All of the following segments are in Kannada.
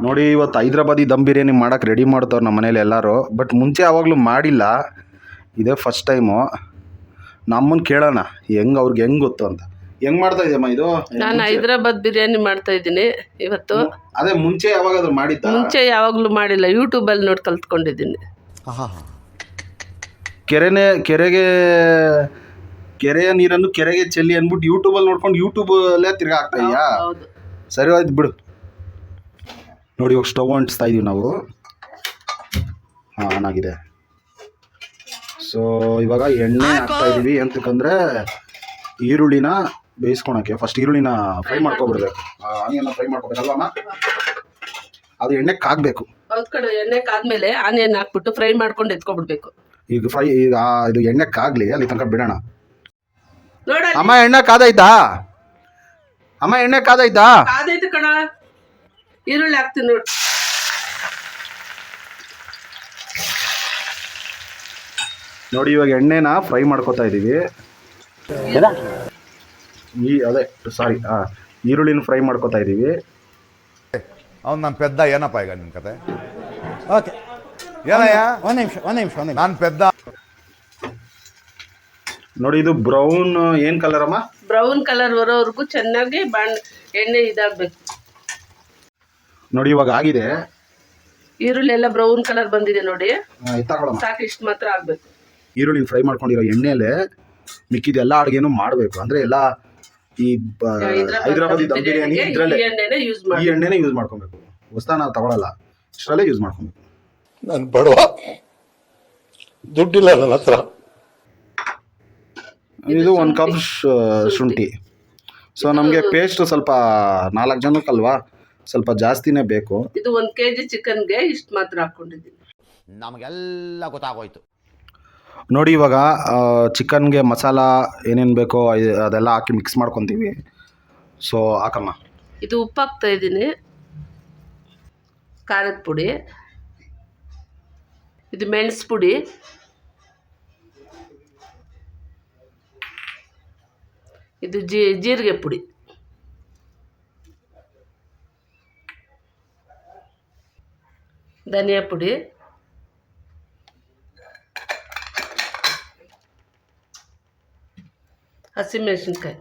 ನೋಡಿ ಇವತ್ತು ಹೈದ್ರಾಬಾದಿ ದಮ್ ಬಿರಿಯಾನಿ ಮಾಡೋಕೆ ರೆಡಿ ಮಾಡ್ತವ್ರು ನಮ್ಮ ಮನೇಲಿ ಎಲ್ಲರೂ. ಬಟ್ ಮುಂಚೆ ಯಾವಾಗಲೂ ಮಾಡಿಲ್ಲ, ಇದೇ ಫಸ್ಟ್ ಟೈಮು. ನಮ್ಮನ್ನು ಕೇಳೋಣ ಅವ್ರಿಗೆ ಹೆಂಗೆ ಗೊತ್ತು ಅಂತ. ಹೆಂಗೆ ಮಾಡ್ತಾ ಇದೆಯಮ್ಮ ಇದು? ನಾನು ಹೈದ್ರಾಬಾದ್ ಬಿರಿಯಾನಿ ಮಾಡ್ತಾ ಇದ್ದೀನಿ ಇವತ್ತು. ಅದೇ ಮುಂಚೆ ಯಾವಾಗಾದ್ರೂ ಮಾಡಿದ್ದ? ಮುಂಚೆ ಯಾವಾಗಲೂ ಮಾಡಿಲ್ಲ, ಯೂಟ್ಯೂಬಲ್ಲಿ ನೋಡಿ ಕಲ್ತ್ಕೊಂಡಿದ್ದೀನಿ. ಕೆರೆಯ ನೀರನ್ನು ಕೆರೆಗೆ ಚೆಲ್ಲಿ ಅಂದ್ಬಿಟ್ಟು ಯೂಟ್ಯೂಬಲ್ಲಿ ನೋಡ್ಕೊಂಡು ಯೂಟ್ಯೂಬಲ್ಲೇ ತಿರ್ಗಾ ಆಗ್ತಾ ಇದೆಯಾ? ಹೌದು. ಸರಿ ಆಯ್ತು ಬಿಡು. ನೋಡಿ ಇವಾಗ ಸ್ಟವ್ ಅಂಟಿಸ್ತಾ ಇದೀವಿ ನಾವು. ಆನ್ ಆಗಿದೆ. ಸೊ ಇವಾಗ ಎಣ್ಣೆ ಹಾಕ್ತಾ ಇದೀವಿ ಅಂತಂದ್ರೆ ಈರುಳ್ಳಿನ ಬೇಯಿಸ್ಕೊಳಕ್ಕೆ. ಫಸ್ಟ್ ಈರುಳ್ಳಿನ ಫ್ರೈ ಮಾಡ್ಕೊಬಿಡ್ಬೇಕು, ಆನಿಯನ್ನ ಫ್ರೈ ಮಾಡ್ಕೊಬೇಕಲ್ವ ಅಮ್ಮ? ಅದು ಎಣ್ಣೆ ಕಾಗಬೇಕು. ಎಣ್ಣೆ ಕಾದ್ಮೇಲೆ ಆನಿಯನ್ ಹಾಕ್ಬಿಟ್ಟು ಫ್ರೈ ಮಾಡ್ಕೊಂಡು ಎತ್ಕೊಬಿಡ್ಬೇಕು. ಈಗ ಇದು ಎಣ್ಣೆ ಕಾಗ್ಲಿ, ಅಲ್ಲಿ ತನಕ ಬಿಡೋಣ. ಅಮ್ಮ ಎಣ್ಣೆ ಕಾದೈತಾ? ಅಮ್ಮ ಎಣ್ಣೆ ಕಾದೈತಾ? ಕಾದೈತೆ ಕಣ. ಈರುಳ್ಳಿ ಹಾಕ್ತೀನಿ ನೋಡಿ. ನೋಡಿ ಇವಾಗ ಎಣ್ಣೆನ ಫ್ರೈ ಮಾಡ್ಕೊತಾ ಇದೀವಿ. ಈರುಳ್ಳಿನ ಫ್ರೈ ಮಾಡ್ಕೊತಾ ಇದೀವಿ. ಅವ್ನು ನನ್ನ ಪೆದ್ದ ಏನಪ್ಪ ಈಗ ನಿನ್ನ ಕತೆ? ಓಕೆ ಏನಯ್ಯ, ಒಂದು ನಿಮಿಷ ನಾನು ಪೆದ್ದ. ನೋಡಿ ಇದು ಬ್ರೌನ್ ಏನ್ ಕಲರ್ ಅಮ್ಮ? ಬ್ರೌನ್ ಕಲರ್ ಬರೋವರೆಗೂ ಚೆನ್ನಾಗಿ ಎಣ್ಣೆ ಇದಾಗಬೇಕು. ನೋಡಿ ಇವಾಗ ಆಗಿದೆ. ಈರುಳ್ಳಿ ಎಲ್ಲ ಬ್ರೌನ್ ಕಲರ್ ಬಂದಿದೆ ನೋಡಿ. ಸಾಕು, ಇಷ್ಟು ಮಾತ್ರ ಆಗ್ಬೇಕು. ಈರುಳ್ಳಿ ಫ್ರೈ ಮಾಡ್ಕೊಂಡಿರೋ ಎಣ್ಣೆಲೆ ಮಿಕ್ಕಿದ ಎಲ್ಲ ಅಡುಗೆನೂ ಮಾಡಬೇಕು. ಅಂದ್ರೆ ಎಲ್ಲ ಈ ಹೈದರಾಬಾದಿ ದಮ್ ಬಿರಿಯಾನಿ ಇದ್ರಲ್ಲೇ ಈ ಎಣ್ಣೆನೇ ಯೂಸ್ ಮಾಡ್ಕೊಬೇಕು. ಹೊಸ್ತಾ ನಾವು ತಗೊಳಲ್ಲ, ಇಷ್ಟರಲ್ಲೇ ಯೂಸ್ ಮಾಡ್ಕೊಬೇಕು. ನಾನು ಬಡವ, ದುಡ್ಡಿಲ್ಲ ನನ್ನ ಹತ್ರ. ಇದು 1 ಕಪ್ ಶುಂಠಿ. ಸೊ ನಮಗೆ ಪೇಸ್ಟ್ ಸ್ವಲ್ಪ 4 ಜನಕ್ಕಲ್ವಾ, ಸ್ವಲ್ಪ ಜಾಸ್ತಿನೇ ಬೇಕು. ಇದು 1 kg ಚಿಕನ್ಗೆ ಇಷ್ಟು ಮಾತ್ರ ಹಾಕೊಂಡಿದ್ದೀನಿ. ನಮಗೆಲ್ಲ ಗೊತ್ತಾಗೋಯ್ತು. ನೋಡಿ ಇವಾಗ ಚಿಕನ್ಗೆ ಮಸಾಲ ಏನೇನು ಬೇಕೋ ಅದೆಲ್ಲ ಹಾಕಿ ಮಿಕ್ಸ್ ಮಾಡ್ಕೊತೀವಿ. ಸೊ ಹಾಕಮ್ಮ. ಇದು ಉಪ್ಪು ಹಾಕ್ತಾ ಇದ್ದೀನಿ, ಖಾರದ ಪುಡಿ, ಇದು ಮೆಣಸು ಪುಡಿ, ಇದು ಜೀರಿಗೆ ಪುಡಿ, ಧನಿಯಾ ಪುಡಿ, ಹಸಿಮೆಣಸಿನ್ಕಾಯಿ,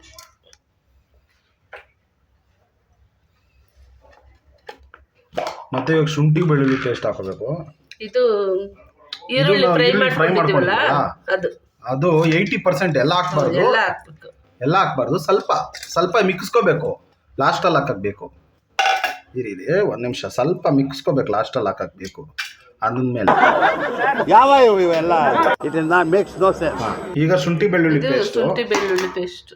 ಮತ್ತೆ ಇವಾಗ ಶುಂಠಿ ಬೆಳ್ಳುಳ್ಳಿ ಪೇಸ್ಟ್ ಹಾಕಬೇಕು. ಇದು ಈರುಳ್ಳಿ ಫ್ರೈ ಮಾಡ್ಕೊಂಡಿದ್ದೀವಲ್ಲ ಅದು 80% ಎಲ್ಲ ಹಾಕ್ಬಾರ್ದು. ಎಲ್ಲ ಹಾಕ್ಬಾರ್ದು, ಸ್ವಲ್ಪ ಮಿಕ್ಸ್ಕೋಬೇಕು. ಲಾಸ್ಟಲ್ಲಿ ಹಾಕಬೇಕು. ಇರಿ 1 ನಿಮಿಷ, ಸ್ವಲ್ಪ ಮಿಕ್ಸ್ಕೋಬೇಕು, ಲಾಸ್ಟಲ್ಲಿ ಹಾಕಬೇಕು. ಅದಾದ್ಮೇಲೆ ಇವೆಲ್ಲ it is not makes no sense. ಈಗ ಶುಂಠಿ ಬೆಳ್ಳುಳ್ಳಿ ಪೇಸ್ಟ್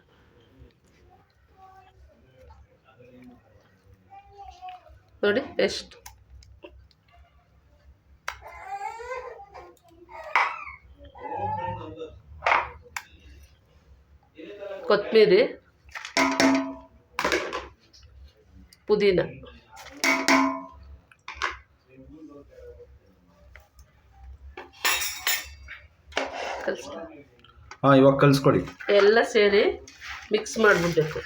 ನೋಡಿ, ಪೇಸ್ಟ್. ಕೊತ್ತಂಬರಿ, ಪುದೀನ, ಇವಾಗ ಕಲಿಸ್ಕೊಡಿ. ಎಲ್ಲ ಸೇರಿ ಮಿಕ್ಸ್ ಮಾಡಿಬಿಡ್ಬೇಕು.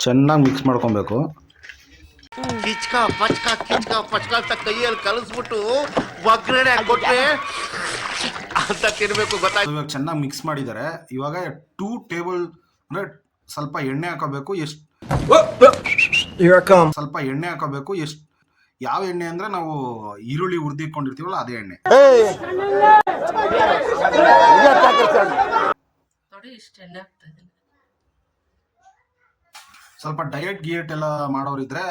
ಚೆನ್ನಾಗಿ ಮಿಕ್ಸ್ ಮಾಡ್ಕೊಬೇಕು. ಕಿಚ್ಕ ಪಚ್ಕ ಅಂತ ಕೈಯಲ್ಲಿ ಕಲಿಸ್ಬಿಟ್ಟು ಒಗ್ಗರಣೆ ಹಾಕ್ಕೊಟ್ರೆ ಅಂತ ತಿನ್ಬೇಕು. ಗೊತ್ತಾಯ್ತು. ಇವಾಗ ಚೆನ್ನಾಗಿ ಮಿಕ್ಸ್ ಮಾಡಿದ್ದಾರೆ. ಇವಾಗ 2 ಟೇಬಲ್ ಅಂದ್ರೆ ಸ್ವಲ್ಪ ಎಣ್ಣೆ ಹಾಕೋಬೇಕು. ಸ್ವಲ್ಪ ಎಣ್ಣೆ ಹಾಕೋಬೇಕು. ಯಾವ ಎಣ್ಣೆ ಅಂದ್ರೆ ನಾವು ಈರುಳ್ಳಿ ಹುರಿದಿಟ್ಕೊಂಡಿರ್ತೀವಲ್ಲ ಅದೇ ಎಣ್ಣೆ. ನೋಡಿ, ಇಷ್ಟು ಎಣ್ಣೆ ಹಾಕ್ತಾ ಇದ್ದೀನಿ. ಸ್ವಲ್ಪ ಡಯಟ್ ಗಿಯಟ್ ಎಲ್ಲ ಮಾಡೋರಿದ್ರೆ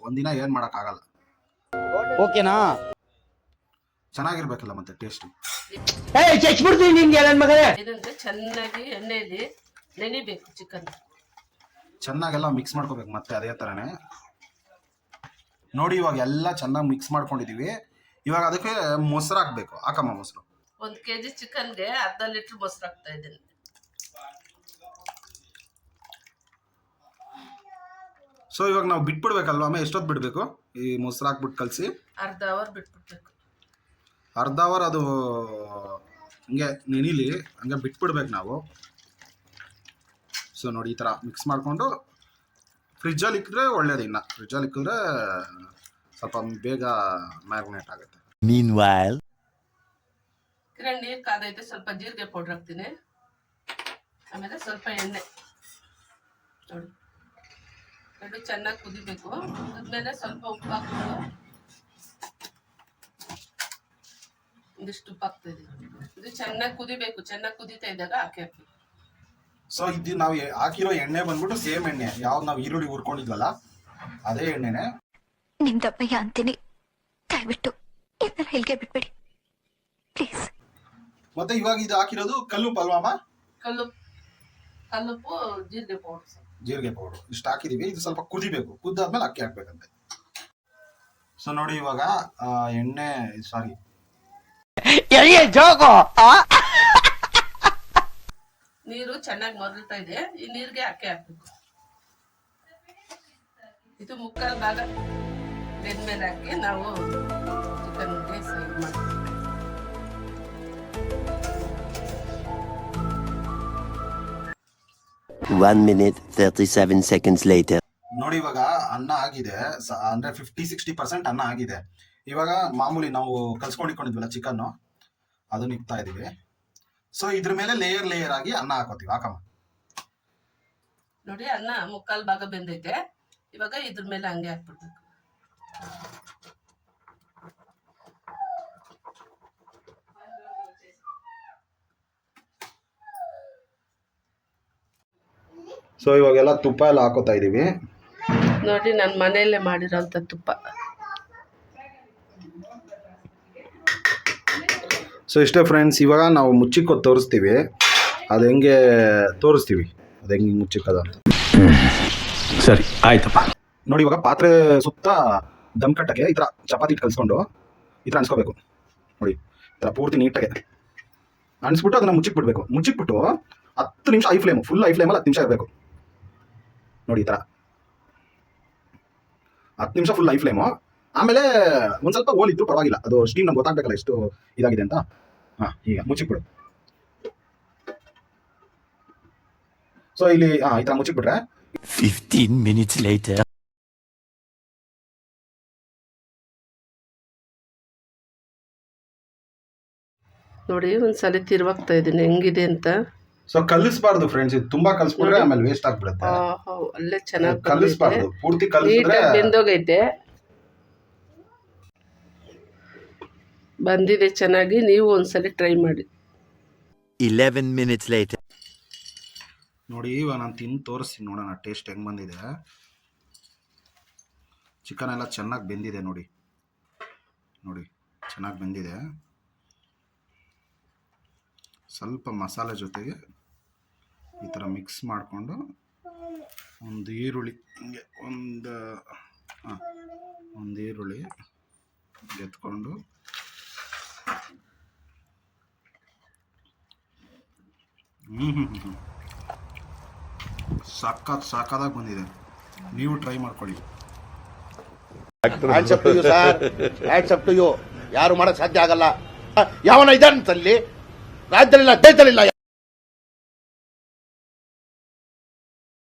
ಒಂದಿನ ಏನ್ ಮಾಡಕ್ ಆಗಲ್ಲ. ಓಕೆನಾ? ಚೆನ್ನಾಗಿರ್ಬೇಕಲ್ಲ ಮತ್ತೆ ಟೇಸ್ಟ್. ಇದನ್ನ ಚೆನ್ನಾಗಿ ಎಣ್ಣೆಯಲ್ಲಿ ನೆನಿಬೇಕು. ಚಿಕನ್ ಚೆನ್ನಾಗೆಲ್ಲ ಮಿಕ್ಸ್ ಮಾಡ್ಕೋಬೇಕು. ಮತ್ತೆ ಅದೇ ತರನೇ ನೋಡಿ ಇವಾಗ ಎಲ್ಲ ಚೆನ್ನಾಗಿ ಮಿಕ್ಸ್ ಮಾಡ್ಕೊಂಡಿದೀವಿ. ಇವಾಗ ಅದಕ್ಕೆ ಮೊಸರು ಹಾಕ್ಬೇಕು. ಹಾಕಮ್ಮ ಮೊಸರು. 1 kg ಚಿಕನ್ಗೆ ಅರ್ಧ ಲೀಟರ್ ಮೊಸರು ಹಾಕ್ತಾ ಇದ್ದೀನಿ. ಸೊ ಇವಾಗ ನಾವು ಬಿಟ್ಬಿಡ್ಬೇಕಲ್ವಾ ಅಮ್ಮ? ಎಷ್ಟೊತ್ತು ಬಿಡಬೇಕು ಈ ಮೊಸರು ಹಾಕ್ಬಿಟ್ಟು ಕಲಸಿ? ಅರ್ಧ ಅವರ್ ಬಿಟ್ಬಿಡ್ಬೇಕು. ಅರ್ಧ ಅವರ್ ಅದು ಹಂಗೆ ನೆನಿಲಿ ಹಂಗೆ ಬಿಟ್ಬಿಡ್ಬೇಕು ನಾವು. ಸೊ ನೋಡಿ ಈ ಥರ ಮಿಕ್ಸ್ ಮಾಡಿಕೊಂಡು ಫ್ರಿಜ್ಜಲ್ಲಿ ಇಕ್ಕಿದ್ರೆ ಒಳ್ಳೇದು. ಇನ್ನು ಫ್ರಿಜ್ಜಲ್ಲಿ ಇಕ್ಕಿದ್ರೆ ಸ್ವಲ್ಪ ಬೇಗ ಮ್ಯಾರಿನೇಟ್ ಆಗುತ್ತೆ. Meanwhile, ಕಿರಣ್ ನೀರು ಕಾದೈತೆ, ಸ್ವಲ್ಪ ಜೀರಿಗೆ ಪೌಡ್ರ್ ಹಾಕ್ತೀನಿ. ಆಮೇಲೆ ಸ್ವಲ್ಪ ಎಣ್ಣೆ ನೋಡಿ, ಎರಡು ಚೆನ್ನಾಗಿ ಕುದಿಬೇಕು. ಕುದಿದ್ಮೇಲೆ ಸ್ವಲ್ಪ ಉಪ್ಪು ಹಾಕ್ಬೋದು, ಒಂದಿಷ್ಟು ಉಪ್ಪು ಹಾಕ್ತಾ ಇದೀನಿ. ಇದು ಚೆನ್ನಾಗಿ ಕುದಿಬೇಕು. ಚೆನ್ನಾಗಿ ಕುದೀತಾ ಇದ್ದಾಗ ಹಾಕಿ. ಸೊ ಇದು ನಾವು ಹಾಕಿರೋ ಎಣ್ಣೆ ಬಂದ್ಬಿಟ್ಟು ಸೇಮ್ ಎಣ್ಣೆ ಯಾವ್ದು ನಾವು ಈರುಳ್ಳಿ ಹುರ್ಕೊಂಡಿದ್ವಲ್ಲ ಅದೇ ಎಣ್ಣೆನೆ. ನಿಮ್ದಪ್ಪಯ್ಯ ಅಂತೀನಿ, ದಯವಿಟ್ಟು ಇದನ್ನ ಹೇಳಿಕೆ ಬಿಟ್ಬಿಡಿ ಪ್ಲೀಸ್. ಮತ್ತೆ ಇವಾಗ ಇದು ಹಾಕಿರೋದು ಕಲ್ಲುಪ್ಪು ಅಲ್ವಾಮ? ಕಲ್ಲುಪ್ಪು, ಜೀರಿಗೆ ಪೌಡ್ರ್. ಜೀರಿಗೆ ಪೌಡ್ರು ಇಷ್ಟು ಹಾಕಿದೀವಿ. ಇದು ಸ್ವಲ್ಪ ಕುದಿಬೇಕು. ಕುದ್ದಾದ್ಮೇಲೆ ಅಕ್ಕಿ ಹಾಕ್ಬೇಕಂತೆ. ಸೊ ನೋಡಿ ಇವಾಗ ಎಣ್ಣೆ ಸಾರಿ ನೀರು ಚೆನ್ನಾಗಿ ಮೊದಲ್ತಾ ಇದೆ. ಈ ನೀರಿಗೆ ಅಕ್ಕಿ ಹಾಕ್ಬೇಕು. ಇದು ಮುಕ್ಕಾಲು ಭಾಗ ಬೆಂದ್ಮೇಲೆ ಹಾಕಿ ನಾವು ಚಿಕನ್ಗೆ ಸೈಡ್ ಮಾಡ್ತೀವಿ. One minute, 37 seconds later. ನೋಡಿ ಇವಾಗ ಅನ್ನ ಆಗಿದೆ. ಅಂದ್ರೆ 50-60% ಅನ್ನ ಆಗಿದೆ. ಇವಾಗ ಮಾಮೂಲಿ ನಾವು ಕಲ್ಸ್ಕೊಂಡಿದ್ವಲ್ಲ ಚಿಕನ್ನು ಅದನ್ನ ಇಕ್ತಾ ಇದೀವಿ. ಸೊ ಇದ್ರ ಮೇಲೆ ಲೇಯರ್ ಆಗಿ ಅನ್ನ ಹಾಕೋತೀವಿ. ಹಾಕಮ್ಮ. ನೋಡಿ ಅನ್ನ ಮುಕ್ಕಾಲು ಭಾಗ ಬೆಂದೈತೆ. ಇವಾಗ ಇದ್ರ ಮೇಲೆ ಹಂಗೆ ಹಾಕ್ಬಿಡ್ಬೇಕು. ಸೊ ಇವಾಗೆಲ್ಲ ತುಪ್ಪ ಎಲ್ಲ ಹಾಕೋತಾ ಇದೀವಿ. ನೋಡಿ ನಾನು ಮನೆಯಲ್ಲೇ ಮಾಡಿರೋಂಥ ತುಪ್ಪ. ಸೊ ಇಷ್ಟೇ ಫ್ರೆಂಡ್ಸ್. ಇವಾಗ ನಾವು ಮುಚ್ಚಿಕ್ಕೋದು ತೋರಿಸ್ತೀವಿ. ಅದು ಹೆಂಗೆ ತೋರಿಸ್ತೀವಿ, ಅದು ಹೆಂಗೆ ಮುಚ್ಚಿಕ್ಕೋದು ಅಂತ. ಸರಿ ಆಯ್ತಪ್ಪ. ನೋಡಿ ಇವಾಗ ಪಾತ್ರೆ ಸುತ್ತ ದಮ್ ಕಟ್ಟಕ್ಕೆ ಈ ಥರ ಚಪಾತಿ ಕಲಿಸ್ಕೊಂಡು ಈ ಥರ ಅನ್ಸ್ಕೋಬೇಕು. ನೋಡಿ ಈ ಥರ ಪೂರ್ತಿ ನೀಟಾಗೆ ಅನ್ಸ್ಬಿಟ್ಟು ಅದನ್ನು ಮುಚ್ಚಿಕ್ಬಿಡ್ಬೇಕು. ಮುಚ್ಚಿಕ್ಬಿಟ್ಟು 10 ನಿಮಿಷ ಫುಲ್ ಐ ಫ್ಲೇಮಲ್ಲಿ 10 ನಿಮಿಷ ಇರಬೇಕು. ನೋಡಿ ಈ ಥರ 10 ನಿಮಿಷ ಫುಲ್ ಐ ಫ್ಲೇಮು. ಆಮೇಲೆ ಒಂದು ಸ್ವಲ್ಪ ಹೋಲಿದ್ರು ಪರವಾಗಿಲ್ಲ, ಅದು ಸ್ಟೀಮ್ ನಮ್ಗೆ ಗೊತ್ತಾಗಬೇಕಲ್ಲ ಎಷ್ಟು ಇದಾಗಿದೆ ಅಂತ. ಹಾಂ, ಈಗ ಮುಚ್ಚಿಕ್ಬಿಡು. ಸೊ ಇಲ್ಲಿ ಈ ಥರ ಮುಚ್ಚಿಕ್ಬಿಟ್ರೆ 15 minutes later. ನೋಡಿ ಒಂದ್ಸಲ ತಿರುವಾಗ್ತಾ ಇದ್ದೀನಿ ಹೆಂಗಿದೆ ಅಂತ. ಸೊ ಕಲಿಸ್ಬಾರ್ದು ಫ್ರೆಂಡ್ಸ್, ಇದು ತುಂಬಾ ಕಲಿಸ್ಬಿಟ್ರೆ ಆಮೇಲೆ ವೇಸ್ಟ್ ಆಗ್ಬಿಡುತ್ತೆ. ಅಲ್ಲೇ ಚೆನ್ನಾಗಿ ಕಲಿಸ್ಬಾರ್ದು, ಪೂರ್ತಿ ಕಲಿಸಿದ್ರೆ ಬೆಂದೋಗೈತೆ. ಬಂದಿದೆ ಚೆನ್ನಾಗಿ. ನೀವು ಒಂದ್ಸಲ ಟ್ರೈ ಮಾಡಿ. 11 minutes later. ನೋಡಿ ಇವಾಗ ನಾನು ತಿಂದು ತೋರಿಸ್ತೀನಿ, ನೋಡೋಣ ಟೇಸ್ಟ್ ಹೆಂಗೆ ಬಂದಿದೆ. ಚಿಕನ್ ಎಲ್ಲ ಚೆನ್ನಾಗಿ ಬೆಂದಿದೆ. ನೋಡಿ ನೋಡಿ ಚೆನ್ನಾಗಿ ಬೆಂದಿದೆ. ಸ್ವಲ್ಪ ಮಸಾಲೆ ಜೊತೆಗೆ ಈ ಥರ ಮಿಕ್ಸ್ ಮಾಡಿಕೊಂಡು ಒಂದು ಈರುಳ್ಳಿ ಹಿಂಗೆ ಒಂದು ಈರುಳ್ಳಿ ಎತ್ಕೊಂಡು ಸಾಕಾದಾಗ ಬಂದಿದೆ. ನೀವು ಟ್ರೈ ಮಾಡ್ಕೊಳ್ಳಿ. Hands up to you sir, hands up to you. ಯಾರು ಮಾಡಕ್ ಸಾಧ್ಯ ಆಗಲ್ಲ. ಯಾವನ ಇದ್ದಾನಂತಲ್ಲಿ ರಾಜ್ಯದಲ್ಲಿಲ್ಲ, ದೇಶದಲ್ಲಿಲ್ಲ.